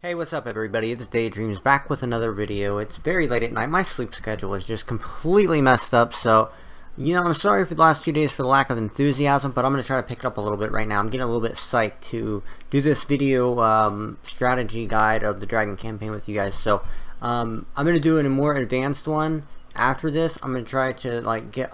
Hey, what's up everybody, it's DaYDreaMz back with another video. It's very late at night, my sleep schedule is just completely messed up, so I'm sorry for the last few days for the lack of enthusiasm, but I'm going to try to pick it up a little bit right now. I'm getting a little bit psyched to do this video strategy guide of the Dragon campaign with you guys. So I'm going to do a more advanced one after this. I'm going to try to get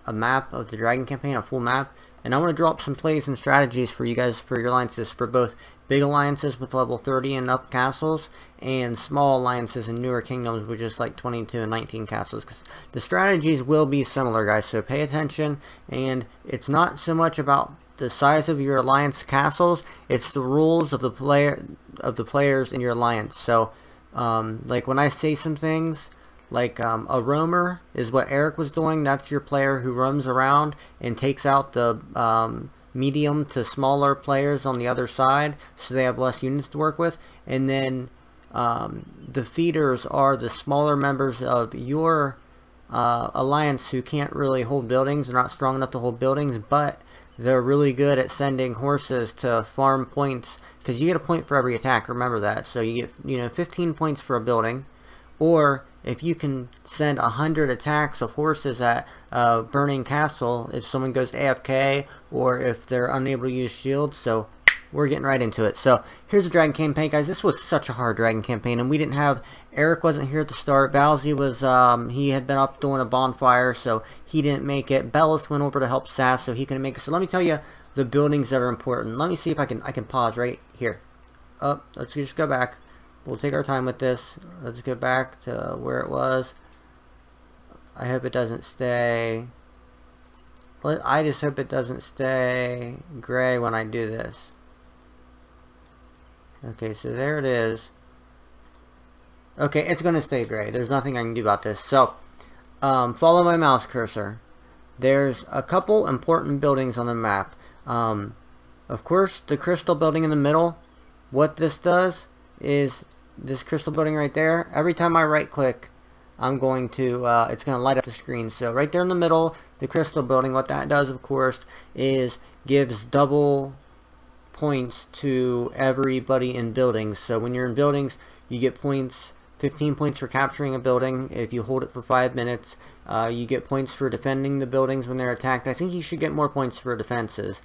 a map of the Dragon campaign, a full map, and I want to draw up some plays and strategies for you guys for your alliances, for both big alliances with level 30 and up castles, and small alliances in newer kingdoms with just like 22 and 19 castles. Because the strategies will be similar, guys, so pay attention. And it's not so much about the size of your alliance castles, it's the rules of the players in your alliance. So like when I say some things like a roamer is what Eric was doing, that's your player who roams around and takes out the medium to smaller players on the other side, so they have less units to work with. And then the feeders are the smaller members of your alliance who can't really hold buildings. They're not strong enough to hold buildings, but they're really good at sending horses to farm points, because you get a point for every attack, remember that. So you get 15 points for a building, or if you can send 100 attacks of horses at a burning castle, if someone goes AFK, or if they're unable to use shields. So we're getting right into it. So here's the Dragon campaign, guys. This was such a hard Dragon campaign, and we didn't have, Eric wasn't here at the start. Bowsy was, he had been up doing a bonfire, so he didn't make it. Bellith went over to help Sass, so he couldn't make it. So let me tell you the buildings that are important. Let me see if I can pause right here. Let's just go back. We'll take our time with this. Let's go back to where it was. I hope it doesn't stay. I just hope it doesn't stay gray when I do this. Okay, so there it is. Okay, it's going to stay gray. There's nothing I can do about this. So, follow my mouse cursor. There's a couple important buildings on the map. Of course, the crystal building in the middle. What this does is this crystal building right there, every time I right click, I'm going to it's going to light up the screen. So right there in the middle, the crystal building, what that does, of course, is gives double points to everybody in buildings. So when you're in buildings, you get points, 15 points for capturing a building if you hold it for 5 minutes. You get points for defending the buildings when they're attacked. I think you should get more points for defenses.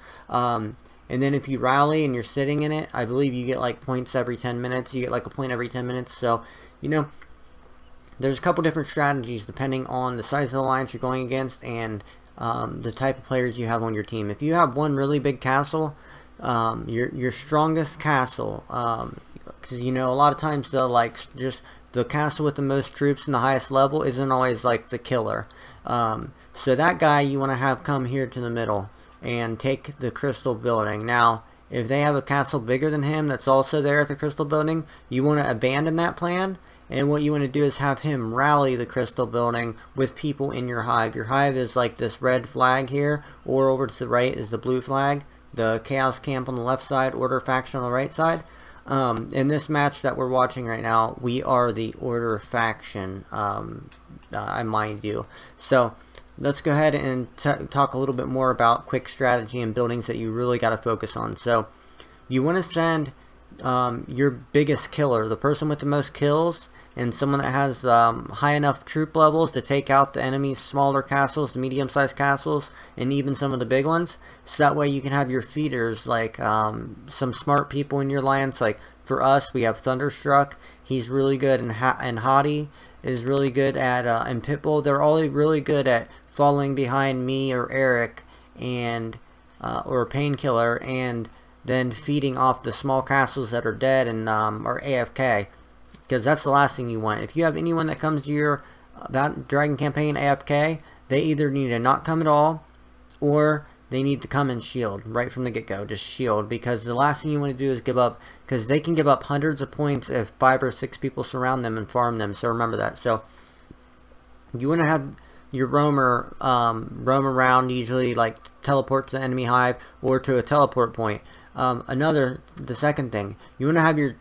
And then if you rally and you're sitting in it, I believe you get like points every 10 minutes. You get like a point every 10 minutes. So, there's a couple different strategies depending on the size of the alliance you're going against and the type of players you have on your team. If you have one really big castle, your strongest castle, because a lot of times they'll just the castle with the most troops and the highest level isn't always like the killer. So that guy you want to have come here to the middle and take the crystal building. Now, if they have a castle bigger than him that's also there at the crystal building, you want to abandon that plan, and what you want to do is have him rally the crystal building with people in your hive. Your hive is like this red flag here, or over to the right is the blue flag, the chaos camp on the left side, order faction on the right side. In this match that we're watching right now, we are the order faction, I mind you. So let's go ahead and talk a little bit more about quick strategy and buildings that you really got to focus on. So you want to send your biggest killer, the person with the most kills, and someone that has high enough troop levels to take out the enemy's smaller castles, the medium-sized castles, and even some of the big ones. So that way you can have your feeders, like some smart people in your alliance. Like for us, we have Thunderstruck. He's really good, and Hottie is really good at, and Pitbull. They're all really good at following behind me or Eric, and or Painkiller, and then feeding off the small castles that are dead and are AFK, because that's the last thing you want. If you have anyone that comes to your that Dragon campaign AFK, they either need to not come at all, or they need to come and shield right from the get-go. Just shield, because the last thing you want to do is give up, because they can give up hundreds of points if 5 or 6 people surround them and farm them. So remember that. So you want to have your roamer roam around, usually like teleport to the enemy hive or to a teleport point. The second thing, you want to have your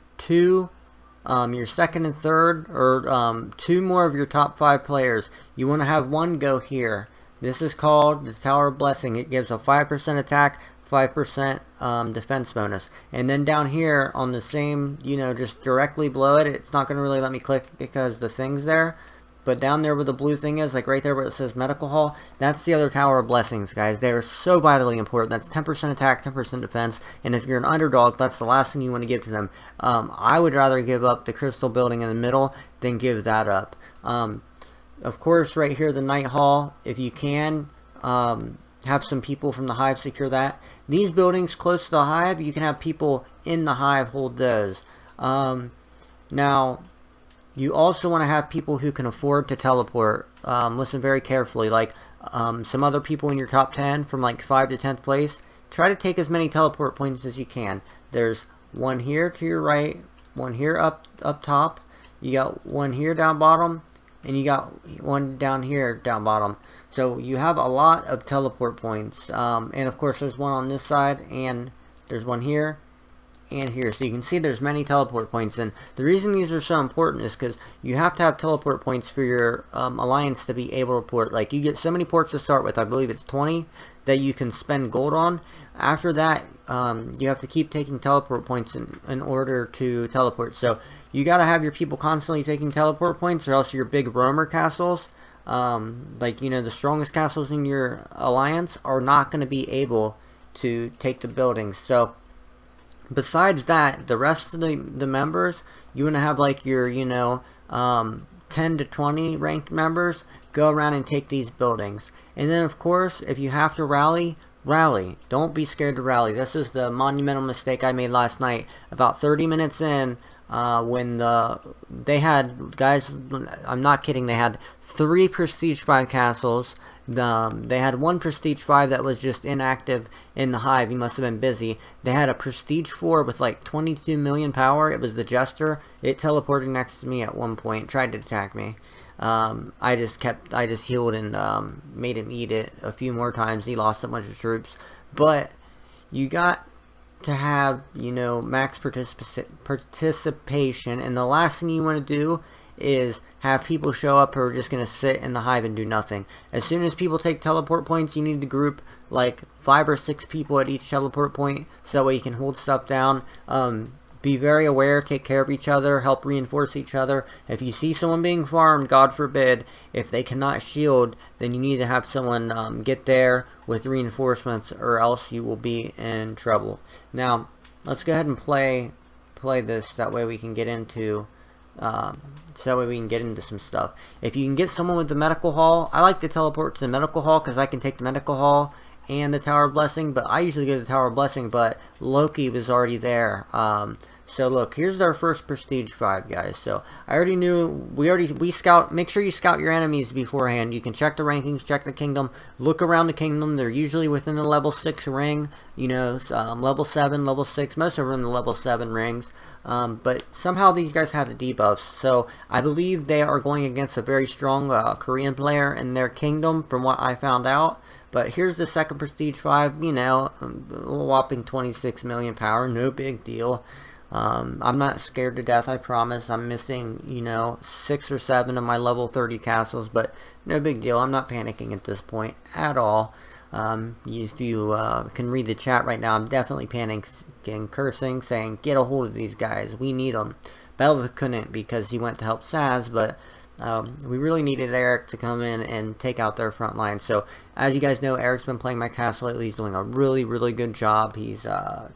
your second and third, or 2 more of your top 5 players. You want to have one go here This is called the Tower of Blessing. It gives a 5% attack, 5% defense bonus. And then down here on the same, you know, just directly below it, it's not going to really let me click because the thing's there. But down there where the blue thing is, like right there where it says Medical Hall, that's the other Tower of Blessings, guys. They are so vitally important. That's 10% attack, 10% defense. And if you're an underdog, that's the last thing you want to give to them. I would rather give up the Crystal Building in the middle than give that up. Of course, right here, the Night Hall, if you can, have some people from the Hive secure that. These buildings close to the Hive, you can have people in the Hive hold those. Now, you also want to have people who can afford to teleport. Listen very carefully, like some other people in your top 10 from like 5 to 10th place. Try to take as many teleport points as you can. There's one here to your right, one here up top. You got one here down bottom, and you got one down here down bottom. So you have a lot of teleport points. And of course there's one on this side, and there's one here and here. So you can see there's many teleport points. And the reason these are so important is because you have to have teleport points for your alliance to be able to port. Like, you get so many ports to start with, I believe it's 20, that you can spend gold on. After that, you have to keep taking teleport points in order to teleport. So you got to have your people constantly taking teleport points, or else your big roamer castles, like, you know, the strongest castles in your alliance, are not going to be able to take the buildings. So besides that, the rest of the members, you want to have like your, you know, 10 to 20 ranked members go around and take these buildings. And then of course, if you have to rally, don't be scared to rally. This is the monumental mistake I made last night. About 30 minutes in, when they had, guys, I'm not kidding, they had 3 Prestige 5 castles. They had 1 Prestige 5 that was just inactive in the Hive. He must have been busy. They had a Prestige 4 with like 22 million power. It was the Jester. It teleported next to me at one point, tried to attack me. I just healed and made him eat it a few more times. He lost a bunch of troops. But you got to have, you know, max participation, and the last thing you want to do is have people show up who are just going to sit in the Hive and do nothing. As soon as people take teleport points, you need to group like 5 or 6 people at each teleport point, so that way you can hold stuff down. Be very aware, take care of each other, help reinforce each other. If you see someone being farmed, God forbid, if they cannot shield, then you need to have someone get there with reinforcements, or else you will be in trouble. Now, let's go ahead and play this, that way we can get into some stuff. If you can get someone with the Medical Hall, I like to teleport to the Medical Hall because I can take the Medical Hall and the Tower of Blessing, but I usually go to the Tower of Blessing, but Loki was already there. So look, here's our first Prestige 5, guys. So I already knew, we scout, make sure you scout your enemies beforehand. You can check the rankings, check the kingdom, look around the kingdom. They're usually within the level 6 ring, you know, level 7, level 6, most of them are in the level 7 rings. But somehow these guys have the debuffs, so I believe they are going against a very strong Korean player in their kingdom, from what I found out. But here's the second Prestige 5, you know, a whopping 26 million power, no big deal. I'm not scared to death, I promise. I'm missing, you know, 6 or 7 of my level 30 castles, but no big deal. I'm not panicking at this point at all. If you can read the chat right now, I'm definitely panicking, cursing, saying, get a hold of these guys, we need them. Belva couldn't because he went to help Saz, but we really needed Eric to come in and take out their front line. So as you guys know, Eric's been playing my castle lately. He's doing a really good job. He's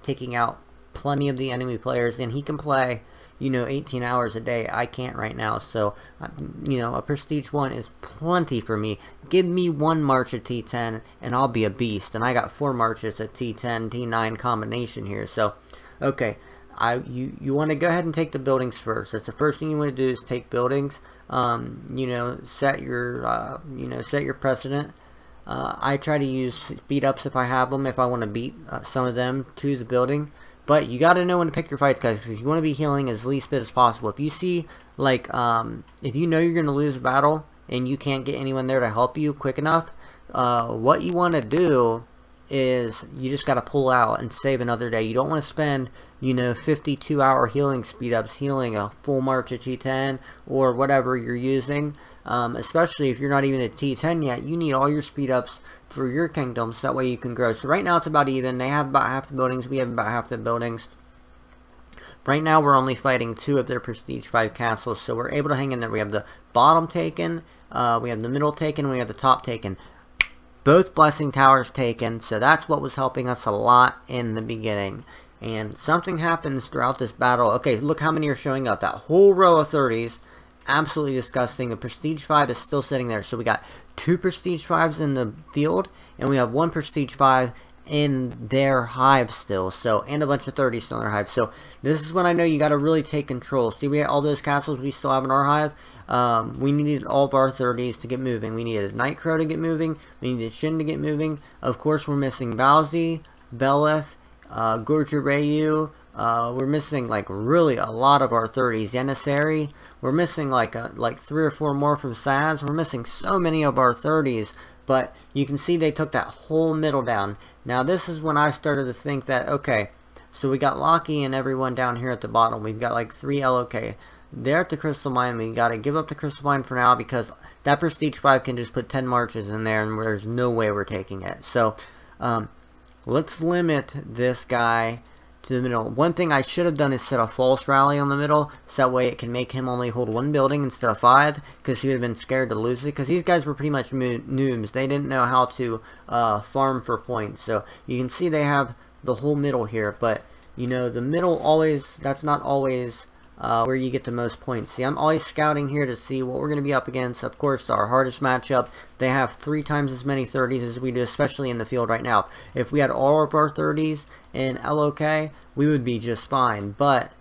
taking out plenty of the enemy players, and he can play, you know, 18 hours a day. I can't right now, so you know, a Prestige 1 is plenty for me. Give me 1 march at T10 and I'll be a beast, and I got 4 marches at T10 T9 combination here. So okay, you want to go ahead and take the buildings first. That's the first thing you want to do, is take buildings. You know, set your precedent. I try to use speed ups if I have them, if I want to beat some of them to the building. But you got to know when to pick your fights, guys, because you want to be healing as least bit as possible. If you see, like, if you know you're going to lose a battle and you can't get anyone there to help you quick enough, what you want to do is you just got to pull out and save another day. You don't want to spend, you know, 52-hour healing speed ups healing a full march at T10 or whatever you're using. Especially if you're not even at T10 yet, you need all your speed ups for your kingdoms, so that way you can grow. So right now it's about even. They have about half the buildings, we have about half the buildings. Right now we're only fighting 2 of their Prestige 5 castles, so we're able to hang in there. We have the bottom taken, we have the middle taken, we have the top taken. Both blessing towers taken, so that's what was helping us a lot in the beginning. And something happens throughout this battle. Okay, look how many are showing up. That whole row of 30s, absolutely disgusting. The Prestige 5 is still sitting there, so we got 2 Prestige 5s in the field, and we have 1 Prestige 5 in their hive still, so, and a bunch of 30s still in their hive. So this is when I know you got to really take control. See, we had all those castles we still have in our hive. We needed all of our 30s to get moving. We needed Nightcrow to get moving. We needed Shin to get moving. Of course, we're missing Bowsy, Beleth, Gorjirayu. We're missing like really a lot of our 30s. Yanissari. We're missing like 3 or 4 more from Saz. We're missing so many of our 30s. But you can see they took that whole middle down. Now this is when I started to think that, okay, so we got Locky and everyone down here at the bottom. We've got like 3 LOK. They're at the Crystal Mine. We got to give up the Crystal Mine for now because that Prestige 5 can just put 10 marches in there and there's no way we're taking it. So let's limit this guy to the middle. One thing I should have done is set a false rally on the middle, so that way it can make him only hold 1 building instead of 5, because he would have been scared to lose it, because these guys were pretty much noobs. They didn't know how to farm for points. So you can see they have the whole middle here, but you know, the middle always, that's not always where you get the most points. See, I'm always scouting here to see what we're going to be up against. Of course, our hardest matchup, they have 3 times as many 30s as we do, especially in the field right now. If we had all of our 30s in LOK, we would be just fine. But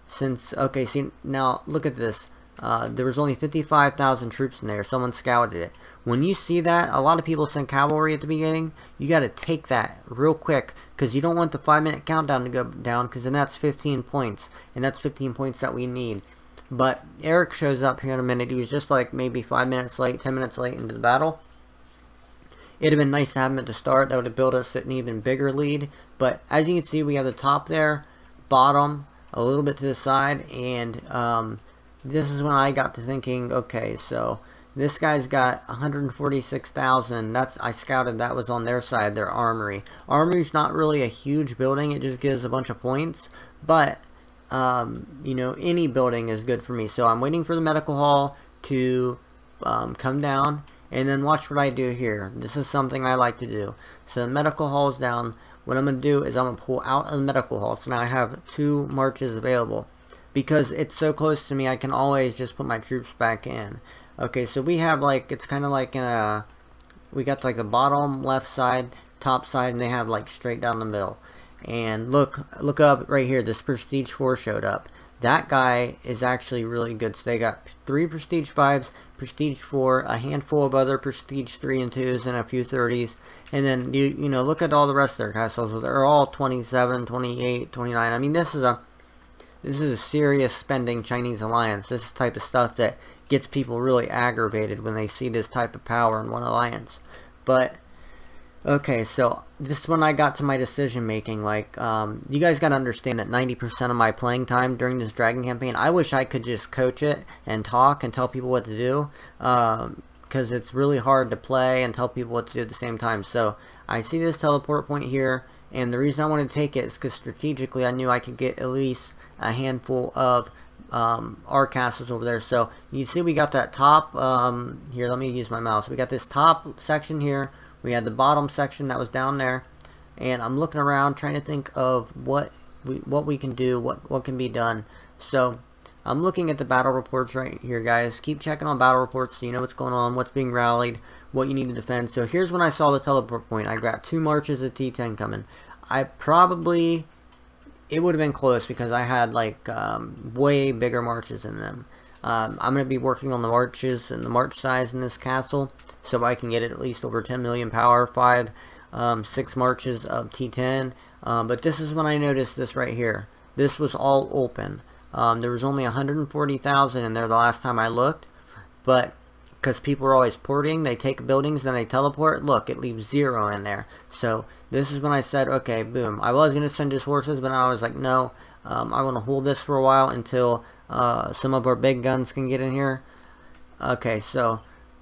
since, okay, see, now look at this. There was only 55,000 troops in there. Someone scouted it. When you see that, a lot of people send cavalry at the beginning. You got to take that real quick, because you don't want the 5-minute countdown to go down, because then that's 15 points. And that's 15 points that we need. But Eric shows up here in a minute. He was just like maybe 5 minutes late, 10 minutes late into the battle. It'd have been nice to have him at the start. That would have built us an even bigger lead. But as you can see, we have the top there, bottom, a little bit to the side. And this is when I got to thinking, okay, so this guy's got 146,000. That's, I scouted, that was on their side, their armory. Armory's not really a huge building. It just gives a bunch of points. But, you know, any building is good for me. So I'm waiting for the medical hall to come down. And then watch what I do here. This is something I like to do. So the medical hall is down. What I'm going to do is I'm going to pull out of the medical hall. So now I have 2 marches available. Because it's so close to me, I can always just put my troops back in. Okay, so we have like, it's kind of like in a, we got like the bottom left side, top side, and they have like straight down the middle. And look up right here, this Prestige 4 showed up. That guy is actually really good. So they got 3 Prestige 5s, Prestige 4, a handful of other Prestige 3 and 2s, and a few 30s. And then, you know, look at all the rest of their castles. They're all 27, 28, 29. I mean, this is a serious spending Chinese alliance. This is the type of stuff that gets people really aggravated when they see this type of power in one alliance. But okay, so this is when I got to my decision making. Like, you guys got to understand that 90% of my playing time during this Dragon campaign, I wish I could just coach it and talk and tell people what to do, because it's really hard to play and tell people what to do at the same time. So I see this teleport point here, and the reason I wanted to take it is because strategically I knew I could get at least a handful of our castles over there. So you see we got that top, here, let me use my mouse. We got this top section here. We had the bottom section that was down there, and I'm looking around trying to think of what we can do, what can be done. So I'm looking at the battle reports right here, guys. Keep checking on battle reports so you know what's going on, what's being rallied, what you need to defend. So here's when I saw the teleport point. I got 2 marches of T10 coming. It would have been close because I had like way bigger marches in them. I'm going to be working on the marches and the march size in this castle, so I can get it at least over 10 million power, 6 marches of T10. But this is when I noticed this right here. This was all open. There was only 140,000 in there the last time I looked, but because people are always porting. They take buildings, then they teleport. Look, it leaves 0 in there. So this is when I said, okay, boom. I was going to send just horses, but I was like, no, I want to hold this for a while until some of our big guns can get in here. Okay, so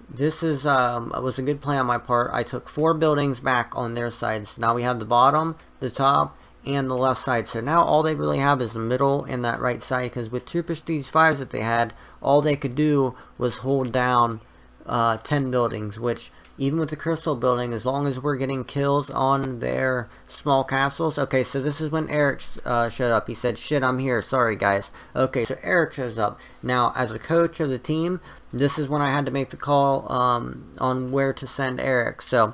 this is was a good play on my part. I took 4 buildings back on their sides. Now we have the bottom, the top, and the left side. So now all they really have is the middle and that right side, because with 2 prestige 5s that they had, all they could do was hold down 10 buildings, which even with the crystal building, as long as we're getting kills on their small castles. Okay, so this is when Eric showed up. He said, shit, I'm here, sorry guys. Okay, so Eric shows up. Now as a coach of the team, this is when I had to make the call on where to send Eric. So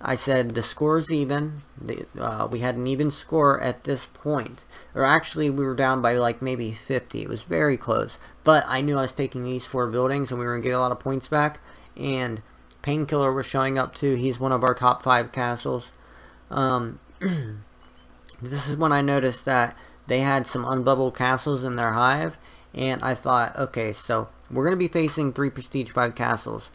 I said the score's even. We had an even score at this point. Or actually we were down by like maybe 50. It was very close. But I knew I was taking these 4 buildings and we were going to get a lot of points back. And Painkiller was showing up too. He's one of our top 5 castles. This is when I noticed that they had some unbubbled castles in their hive. And I thought, okay, so we're going to be facing 3 prestige 5 castles.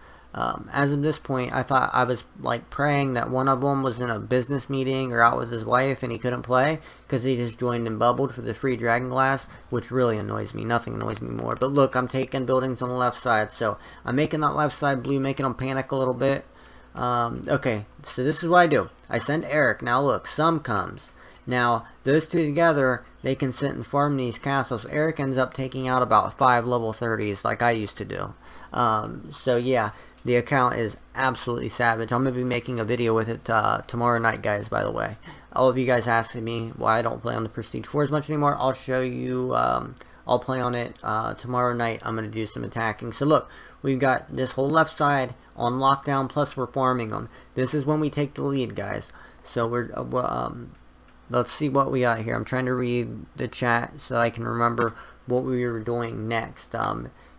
As of this point, I thought I was like praying that one of them was in a business meeting or out with his wife and he couldn't play because he just joined and bubbled for the free dragon glass, which really annoys me. Nothing annoys me more. But look, I'm taking buildings on the left side, so I'm making that left side blue, making them panic a little bit. Okay, so this is what I do. I send Eric. Now look, some comes. Now, those 2 together, they can sit and farm these castles. Eric ends up taking out about 5 level 30s like I used to do. So yeah, the account is absolutely savage. I'm going to be making a video with it tomorrow night, guys, by the way. All of you guys asking me why I don't play on the Prestige 4 as much anymore. I'll show you, I'll play on it tomorrow night. I'm going to do some attacking. So look, we've got this whole left side on lockdown, plus we're farming them. This is when we take the lead, guys. So we're, let's see what we got here. I'm trying to read the chat so I can remember what we were doing next.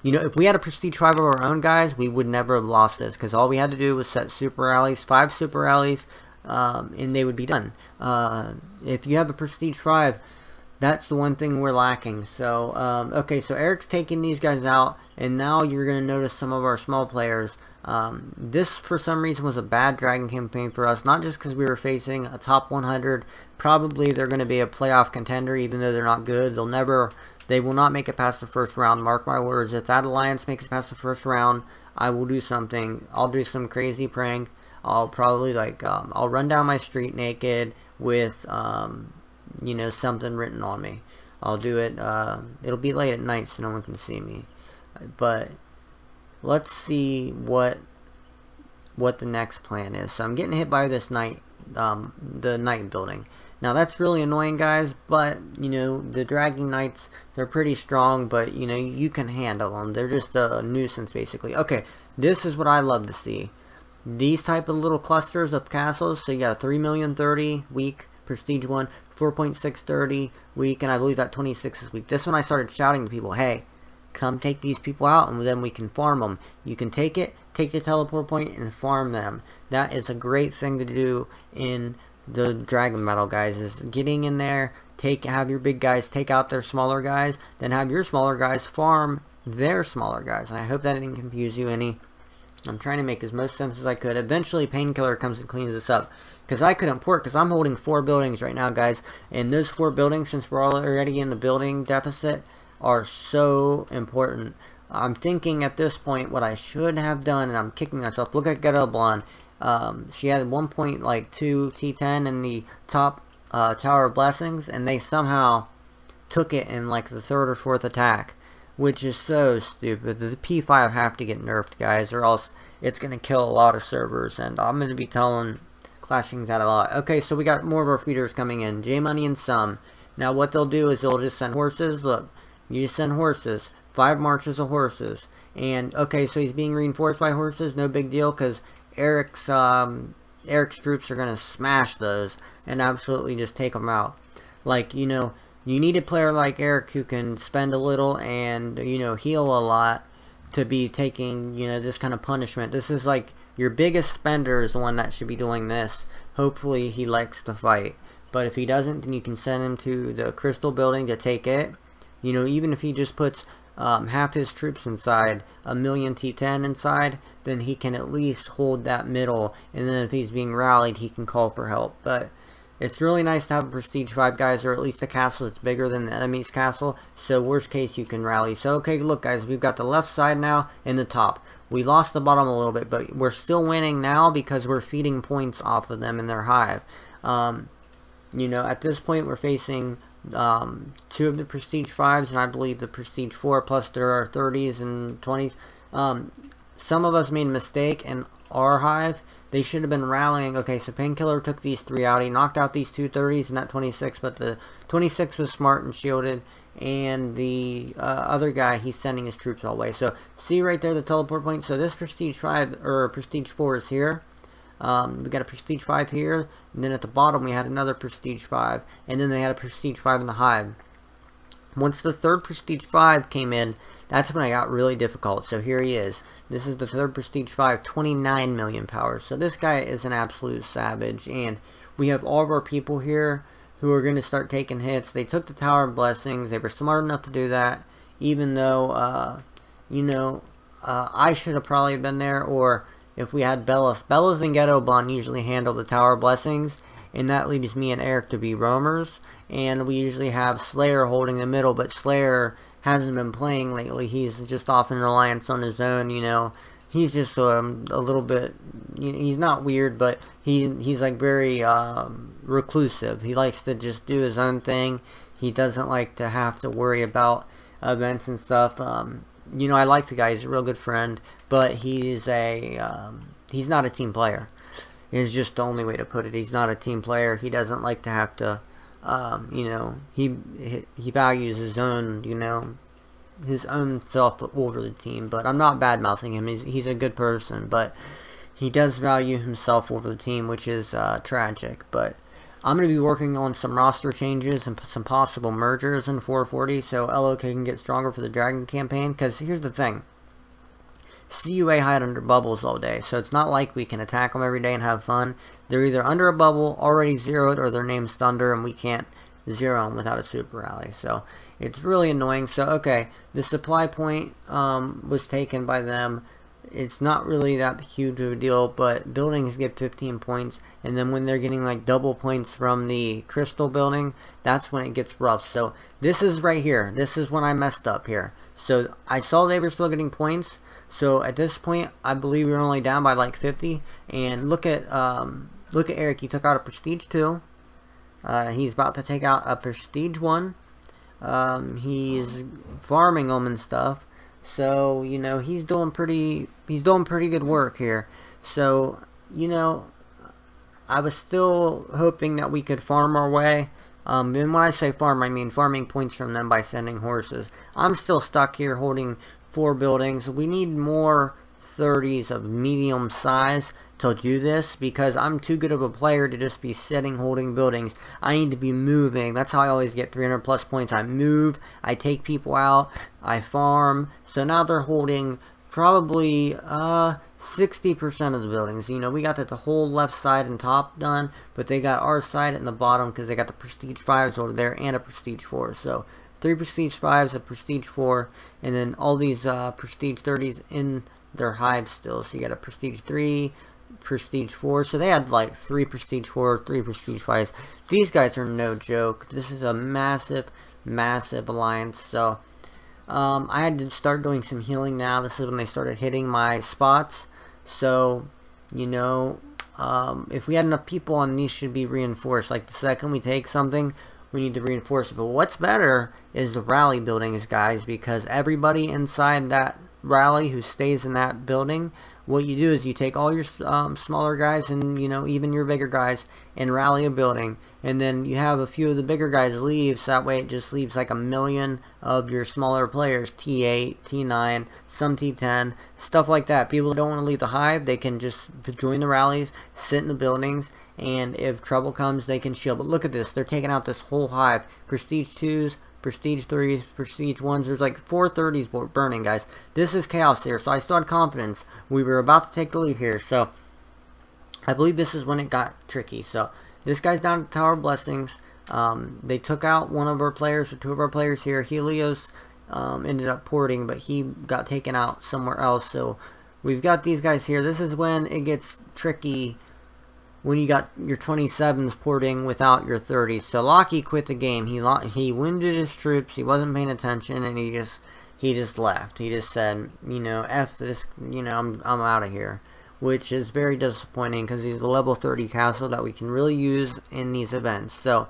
You know, if we had a Prestige 5 of our own, guys, we would never have lost this, because all we had to do was set super rallies, 5 super rallies, and they would be done. If you have a Prestige 5, that's the one thing we're lacking. So, okay, so Eric's taking these guys out, and now you're going to notice some of our small players. This, for some reason, was a bad dragon campaign for us, not just because we were facing a top 100. Probably they're going to be a playoff contender, even though they're not good. They will not make it past the first round. Mark my words. If that alliance makes it past the first round, I will do something. I'll do some crazy prank. I'll probably like I'll run down my street naked with you know, something written on me. I'll do it. It'll be late at night, so no one can see me. But let's see what the next plan is. So I'm getting hit by this night, the night building. Now that's really annoying, guys, but you know, the Dragon Knights, they're pretty strong, but you know, you can handle them. They're just a nuisance, basically. Okay, this is what I love to see. These type of little clusters of castles. So you got a 3,030,000 week Prestige 1, 4.630 week, and I believe that 26 is week. This one I started shouting to people, hey, come take these people out, and then we can farm them. You can take it, take the teleport point, and farm them. That is a great thing to do in the dragon battle, guys, is getting in there, have your big guys take out their smaller guys, then have your smaller guys farm their smaller guys. I hope that didn't confuse you any. I'm trying to make as much sense as I could. Eventually Painkiller comes and cleans this up, because I couldn't port, because I'm holding 4 buildings right now, guys, and those 4 buildings, since we're already in the building deficit, are so important. I'm thinking at this point what I should have done, and I'm kicking myself. Look at Ghetto Blonde. She had 1.2 T10 in the top Tower of Blessings, and they somehow took it in like the 3rd or 4th attack, which is so stupid. The P5 have to get nerfed, guys, or else it's going to kill a lot of servers, and I'm going to be telling Clashings that a lot. Okay, so we got more of our feeders coming in. J-Money and some. Now what they'll do is they'll just send horses. Look, you just send horses. 5 marches of horses. And, okay, so he's being reinforced by horses. No big deal, because Eric's troops are going to smash those and absolutely just take them out. Like, you know, you need a player like Eric who can spend a little and, you know, heal a lot to be taking, you know, this kind of punishment. This is like your biggest spender is the one that should be doing this. Hopefully he likes to fight. But if he doesn't, then you can send him to the crystal building to take it. You know, even if he just puts half his troops inside, a million T10 inside, then he can at least hold that middle, and then if he's being rallied, he can call for help. But it's really nice to have a Prestige 5, guys, or at least a castle that's bigger than the enemy's castle, so worst case you can rally. So okay, look guys, we've got the left side now and the top. We lost the bottom a little bit, but we're still winning now because we're feeding points off of them in their hive. You know, at this point we're facing 2 of the Prestige 5s, and I believe the Prestige 4, plus there are 30s and 20s. Some of us made a mistake in our hive. They should have been rallying. Okay, so Painkiller took these 3 out. He knocked out these 2 30s and that 26, but the 26 was smart and shielded. And the other guy, he's sending his troops all the way. So, see right there the teleport point? So this Prestige 5, or Prestige 4 is here. We got a Prestige 5 here. And then at the bottom we had another Prestige 5. And then they had a Prestige 5 in the hive. Once the third Prestige 5 came in, that's when I got really difficult. So here he is. This is the third Prestige 5, 29 million power. So this guy is an absolute savage. And we have all of our people here who are going to start taking hits. They took the Tower of Blessings. They were smart enough to do that. Even though, you know, I should have probably been there. Or if we had Bellis. Bellis and Ghettoblon usually handle the Tower of Blessings. And that leaves me and Eric to be roamers. And we usually have Slayer holding the middle. But Slayer hasn't been playing lately. He's just off in an alliance on his own, you know. He's just a little bit, you know, he's not weird, but he's like very reclusive. He likes to just do his own thing. He doesn't like to have to worry about events and stuff. You know, I like the guy. He's a real good friend, but he's not a team player. Is just the only way to put it. He's not a team player. He doesn't like to have to you know, he values his own, you know, his own self over the team. But I'm not bad mouthing him. He's a good person, but he does value himself over the team, which is tragic. But I'm going to be working on some roster changes and some possible mergers in 440, so LOK can get stronger for the Dragon campaign. Because here's the thing. CUA hide under bubbles all day, so it's not like we can attack them every day and have fun. They're either under a bubble, already zeroed, or their name's Thunder, and we can't zero them without a super rally. So it's really annoying. So okay, the supply point was taken by them. It's not really that huge of a deal, but buildings get 15 points, and then when they're getting like double points from the crystal building, that's when it gets rough. So this is right here. This is when I messed up here. So I saw they were still getting points. So at this point, I believe we're only down by like 50. And look at Eric. He took out a Prestige 2. He's about to take out a Prestige 1. He's farming them and stuff. So you know he's doing pretty good work here. So you know, I was still hoping that we could farm our way. And when I say farm, I mean farming points from them by sending horses. I'm still stuck here holding 4 buildings. We need more 30s of medium size to do this, because I'm too good of a player to just be sitting holding buildings. I need to be moving. That's how I always get 300 plus points. I move, I take people out, I farm. So now they're holding probably 60% of the buildings. You know, we got the whole left side and top done, but they got our side and the bottom because they got the Prestige 5s over there and a Prestige 4. So 3 Prestige 5s, a Prestige 4, and then all these Prestige 30s in their hive still. So you got a Prestige 3, Prestige 4. So they had like 3 Prestige 4, 3 Prestige 5s. These guys are no joke. This is a massive, massive alliance. So I had to start doing some healing now. This is when they started hitting my spots. So, you know, if we had enough people on, these should be reinforced. Like the second we take something, we need to reinforce it. But what's better is the rally buildings, guys, because everybody inside that rally who stays in that building, what you do is you take all your smaller guys and, you know, even your bigger guys and rally a building, and then you have a few of the bigger guys leave, so that way it just leaves like 1 million of your smaller players, T8, T9, some T10, stuff like that. People who don't want to leave the hive, they can just join the rallies, sit in the buildings, and if trouble comes, they can shield. But look at this, they're taking out this whole hive. Prestige 2s, Prestige 3s, Prestige 1s. There's like 4 30s burning, guys. This is chaos here, so I still had confidence. We were about to take the lead here, so I believe this is when it got tricky. So this guy's down to Tower of Blessings. They took out one of our players, or 2 of our players here. Helios ended up porting, but he got taken out somewhere else. So we've got these guys here. This is when it gets tricky, when you got your 27s porting without your 30s. So Locky quit the game. He wounded his troops. He wasn't paying attention, and he just left. He just said, you know, F this, you know, I'm out of here, which is very disappointing because he's a level 30 castle that we can really use in these events. So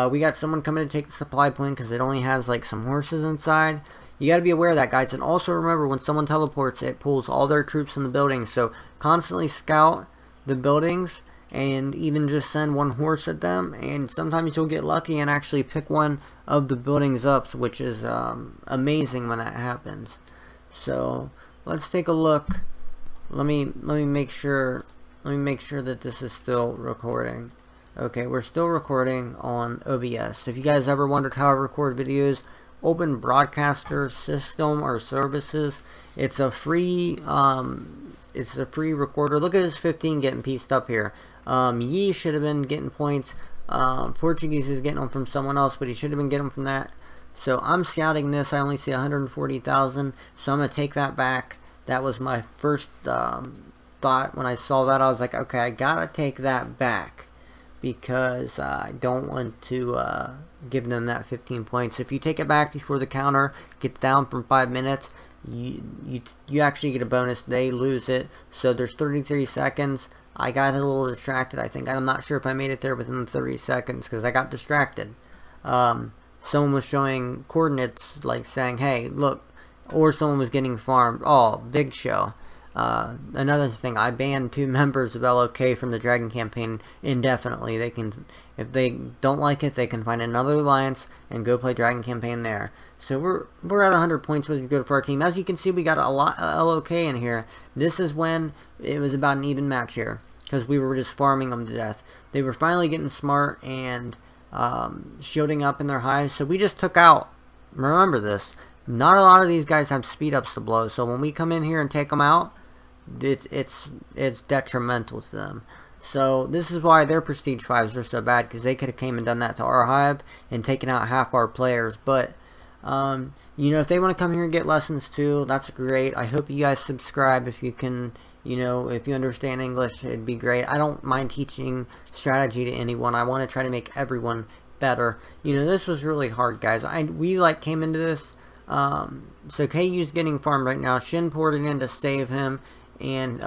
we got someone coming to take the supply point because it only has like some horses inside. You got to be aware of that, guys. And also remember, when someone teleports, it pulls all their troops from the buildings. So constantly scout the buildings and even just send one horse at them. And sometimes you'll get lucky and actually pick one of the buildings up, which is amazing when that happens. So let's take a look. Let me make sure that this is still recording. Okay, we're still recording on OBS. So if you guys ever wondered how I record videos, Open Broadcaster System or Services. It's a free recorder. Look at this 15 getting pieced up here. Yi should have been getting points. Portuguese is getting them from someone else, but he should have been getting them from that. So I'm scouting this. I only see 140,000, so I'm gonna take that back. That was my first thought when I saw that. I was like, okay, I gotta take that back because I don't want to give them that 15 points. If you take it back before the counter gets down from 5 minutes, you actually get a bonus. They lose it. So there's 33 seconds. I got a little distracted. I'm not sure if I made it there within the 30 seconds because I got distracted. Someone was showing coordinates, like saying, hey, look, or someone was getting farmed. Oh, big show. Another thing, I banned 2 members of LOK from the Dragon campaign indefinitely. They can, if they don't like it, they can find another alliance and go play Dragon campaign there. So we're at 100 points, which is good for our team. As you can see, we got a lot of LOK in here. This is when it was about an even match here because we were just farming them to death. They were finally getting smart and shielding up in their highs. So we just took out. Remember this. Not a lot of these guys have speed ups to blow. So when we come in here and take them out, it's detrimental to them. So this is why their prestige 5s are so bad, because they could have came and done that to our hive and taken out half our players. But you know, if they want to come here and get lessons too, that's great. I hope you guys subscribe if you can. You know, if you understand English, it'd be great. I don't mind teaching strategy to anyone. I want to try to make everyone better. You know, this was really hard, guys. We like came into this. So KU's getting farmed right now. Shin ported in to save him, and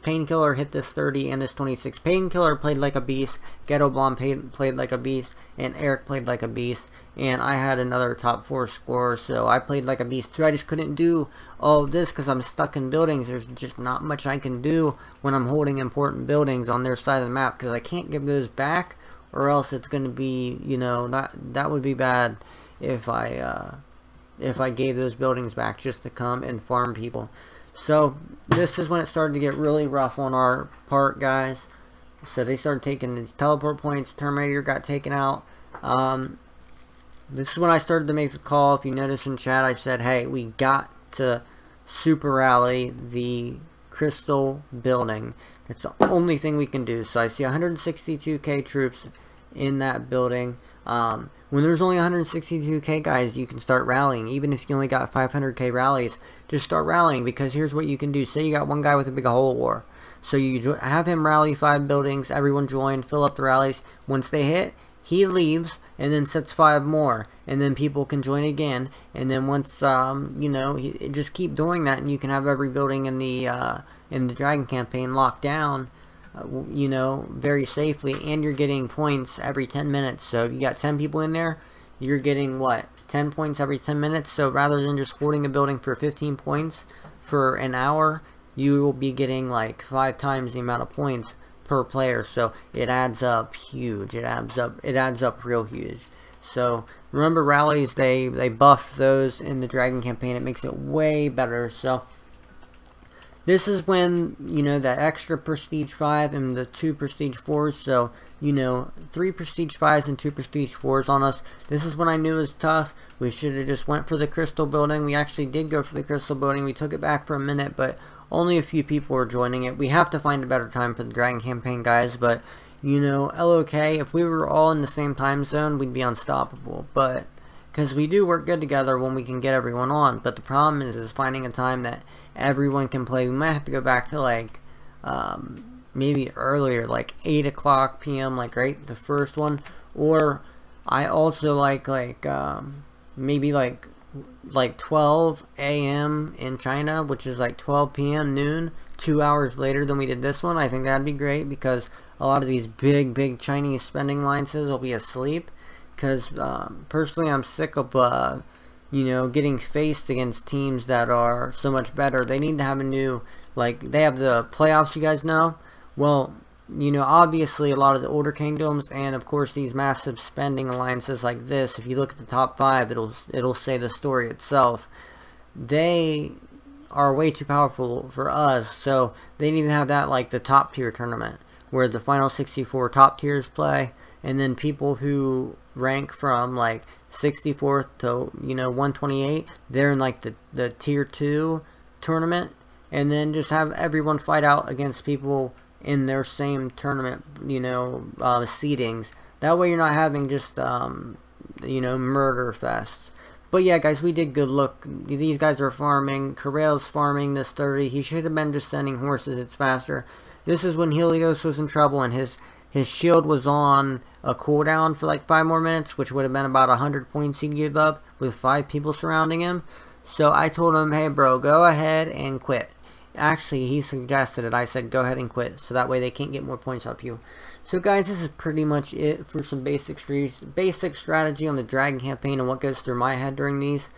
Painkiller hit this 30 and this 26. Painkiller played like a beast. Ghetto Blonde played like a beast, and Eric played like a beast. And I had another top 4 score, so I played like a beast too. I just couldn't do all of this because I'm stuck in buildings. There's just not much I can do when I'm holding important buildings on their side of the map because I can't give those back, or else it's going to be, you know, that would be bad if I gave those buildings back just to come and farm people. So this is when it started to get really rough on our part, guys. So they started taking these teleport points. Terminator got taken out. This is when I started to make the call. If you notice in chat, I said, hey, we got to super rally the crystal building. It's the only thing we can do. So I see 162k troops in that building. When there's only 162k guys, you can start rallying. Even if you only got 500k rallies, just start rallying, because here's what you can do. Say you got one guy with a big hole war. So you have him rally 5 buildings, everyone join, fill up the rallies. Once they hit, he leaves and then sets 5 more, and then people can join again. And then once you know, just keep doing that, and you can have every building in the Dragon campaign locked down, you know, very safely, and you're getting points every 10 minutes. So if you got 10 people in there, you're getting what, 10 points every 10 minutes. So rather than just holding a building for 15 points for an hour, you will be getting like 5 times the amount of points per player. So it adds up huge. It adds up real huge. So remember, rallies, they buff those in the Dragon campaign. It makes it way better. So this is when, you know, that extra prestige 5 and the 2 prestige 4s. So, you know, 3 prestige 5s and 2 prestige 4s on us. This is when I knew it was tough. We should have just went for the crystal building. We actually did go for the crystal building. We took it back for a minute, but only a few people were joining it. We have to find a better time for the Dragon campaign, guys. But, you know, LOK, if we were all in the same time zone, we'd be unstoppable. But because we do work good together when we can get everyone on. But the problem is finding a time that everyone can play. We might have to go back to like maybe earlier, like 8 o'clock p.m. like right the first one. Or I also like maybe like 12 a.m. in China, which is like 12 p.m. noon, 2 hours later than we did this one. I think that'd be great, because a lot of these big Chinese spending alliances will be asleep. Because personally, I'm sick of you know, getting faced against teams that are so much better. They need to have a new, like, they have the playoffs, you guys know. Well, you know, obviously a lot of the older kingdoms, and of course these massive spending alliances like this, if you look at the top 5, it'll say the story itself. They are way too powerful for us, so they need to have that like the top tier tournament, where the final 64 top tiers play, and then people who rank from like 64th to, you know, 128, they're in like the tier 2 tournament, and then just have everyone fight out against people in their same tournament, you know, seedings. That way you're not having just you know, murder fests. But yeah, guys, we did good. Look, these guys are farming. Corral's farming this 30. He should have been just sending horses. It's faster. This is when Helios was in trouble, and his shield was on a cooldown for like 5 more minutes, which would have been about 100 points he'd give up with 5 people surrounding him. So I told him, hey bro, go ahead and quit. Actually, he suggested it. I said go ahead and quit, so that way they can't get more points off you. So guys, this is pretty much it for some basic strategy on the Dragon campaign and what goes through my head during these.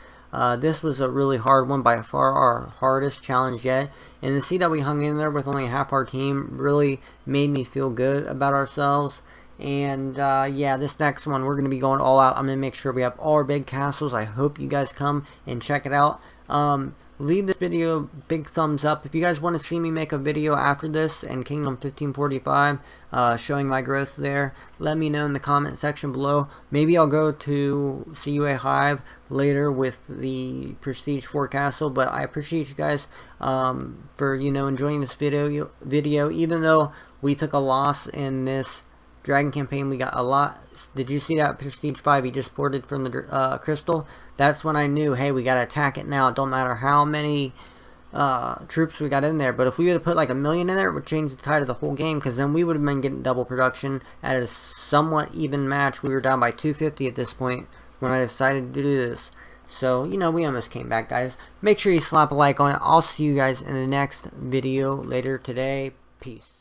This was a really hard one, by far our hardest challenge yet, and to see that we hung in there with only half our team really made me feel good about ourselves. And yeah, this next one we're going to be going all out. I'm going to make sure we have all our big castles. I hope you guys come and check it out. Leave this video a big thumbs up. If you guys want to see me make a video after this and Kingdom 1545 showing my growth there, let me know in the comment section below. Maybe I'll go to CUA Hive later with the Prestige 4 Castle, but I appreciate you guys for, you know, enjoying this video. Even though we took a loss in this Dragon campaign, we got a lot. Did you see that Prestige 5 he just ported from the crystal? That's when I knew, hey, we gotta attack it now. It don't matter how many troops we got in there, but if we would have put like 1 million in there, it would change the tide of the whole game, because then we would have been getting double production at a somewhat even match. We were down by 250 at this point when I decided to do this. So, you know, we almost came back, guys. Make sure you slap a like on it. I'll see you guys in the next video later today. Peace.